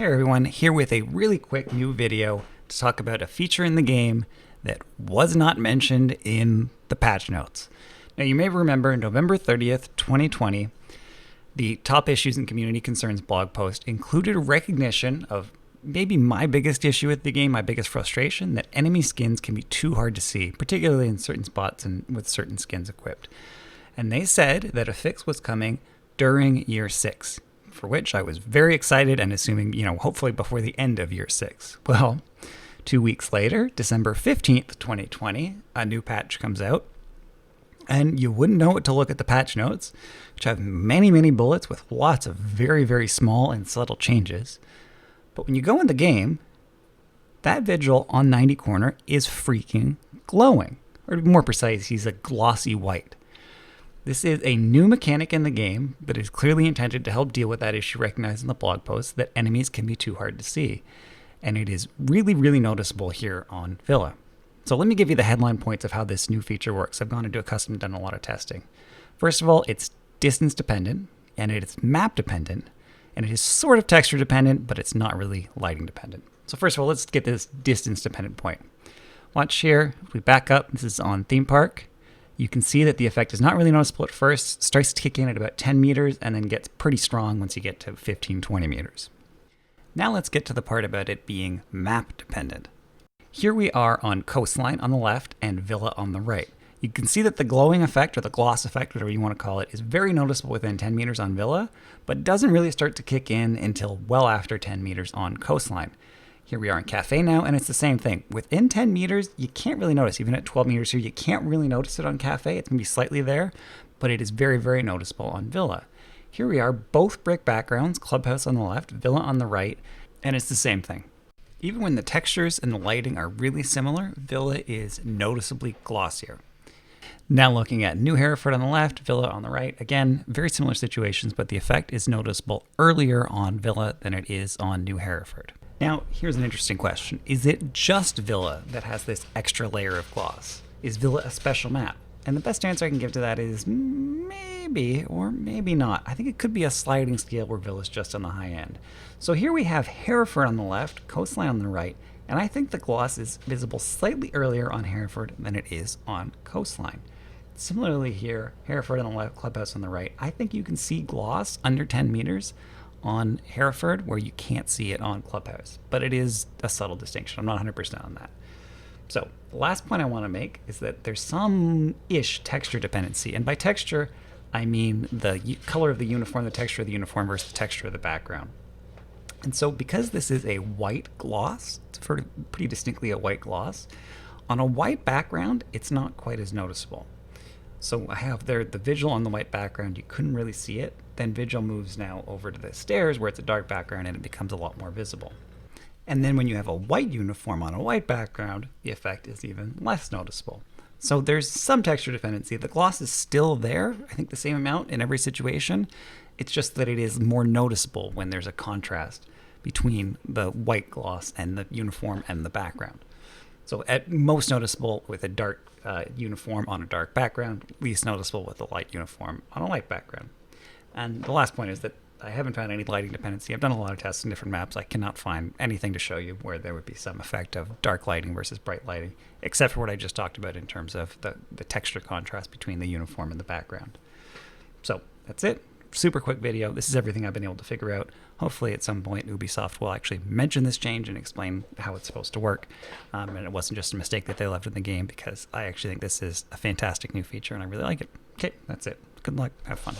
Hey everyone, here with a really quick new video to talk about a feature in the game that was not mentioned in the patch notes. Now you may remember November 30th, 2020, the Top Issues and Community Concerns blog post included a recognition of maybe my biggest issue with the game, my biggest frustration, that enemy skins can be too hard to see, particularly in certain spots and with certain skins equipped. And they said that a fix was coming during year 6. For which I was very excited and assuming, hopefully before the end of year 6. Well, 2 weeks later, December 15th, 2020, a new patch comes out. And you wouldn't know it to look at the patch notes, which have many, many bullets with lots of very, very small and subtle changes. But when you go in the game, that Vigil on 90 corner is freaking glowing. Or to be more precise, he's a glossy white. This is a new mechanic in the game, but is clearly intended to help deal with that issue recognized in the blog post that enemies can be too hard to see. And it is really, really noticeable here on Villa. So let me give you the headline points of how this new feature works. I've gone into a custom, done a lot of testing. First of all, it's distance dependent, and it is map dependent, and it is sort of texture dependent, but it's not really lighting dependent. So first of all, let's get this distance dependent point. Watch here, if we back up, this is on Theme Park. You can see that the effect is not really noticeable at first, starts to kick in at about 10 meters, and then gets pretty strong once you get to 15, 20 meters. Now let's get to the part about it being map dependent. Here we are on Coastline on the left and Villa on the right. You can see that the glowing effect, or the gloss effect, whatever you want to call it, is very noticeable within 10 meters on Villa, but doesn't really start to kick in until well after 10 meters on Coastline. Here we are in Cafe now, and it's the same thing. Within 10 meters, you can't really notice. Even at 12 meters here, you can't really notice it on Cafe. It's going to be slightly there, but it is very, very noticeable on Villa. Here we are, both brick backgrounds, Clubhouse on the left, Villa on the right, and it's the same thing. Even when the textures and the lighting are really similar, Villa is noticeably glossier. Now looking at New Hereford on the left, Villa on the right. Again, very similar situations, but the effect is noticeable earlier on Villa than it is on New Hereford. Now, here's an interesting question. Is it just Villa that has this extra layer of gloss? Is Villa a special map? And the best answer I can give to that is maybe or maybe not. I think it could be a sliding scale where Villa's just on the high end. So here we have Hereford on the left, Coastline on the right, and I think the gloss is visible slightly earlier on Hereford than it is on Coastline. Similarly here, Hereford on the left, Clubhouse on the right, I think you can see gloss under 10 meters on Hereford where you can't see it on Clubhouse, but it is a subtle distinction. I'm not 100% on that. So the last point I want to make is that there's some-ish texture dependency, and by texture I mean the color of the uniform, the texture of the uniform versus the texture of the background. And so because this is a white gloss, it's pretty distinctly a white gloss, on a white background it's not quite as noticeable. So I have there the Vigil on the white background, you couldn't really see it. Then Vigil moves now over to the stairs where it's a dark background and it becomes a lot more visible. And then when you have a white uniform on a white background, the effect is even less noticeable. So there's some texture dependency. The gloss is still there, I think the same amount in every situation. It's just that it is more noticeable when there's a contrast between the white gloss and the uniform and the background. So at most noticeable with a dark uniform on a dark background, least noticeable with a light uniform on a light background. And the last point is that I haven't found any lighting dependency. I've done a lot of tests in different maps. I cannot find anything to show you where there would be some effect of dark lighting versus bright lighting, except for what I just talked about in terms of the texture contrast between the uniform and the background. So that's it. Super quick video. This is everything I've been able to figure out. Hopefully at some point Ubisoft will actually mention this change and explain how it's supposed to work. And it wasn't just a mistake that they left in the game, because I actually think this is a fantastic new feature and I really like it. Okay, that's it. Good luck. Have fun.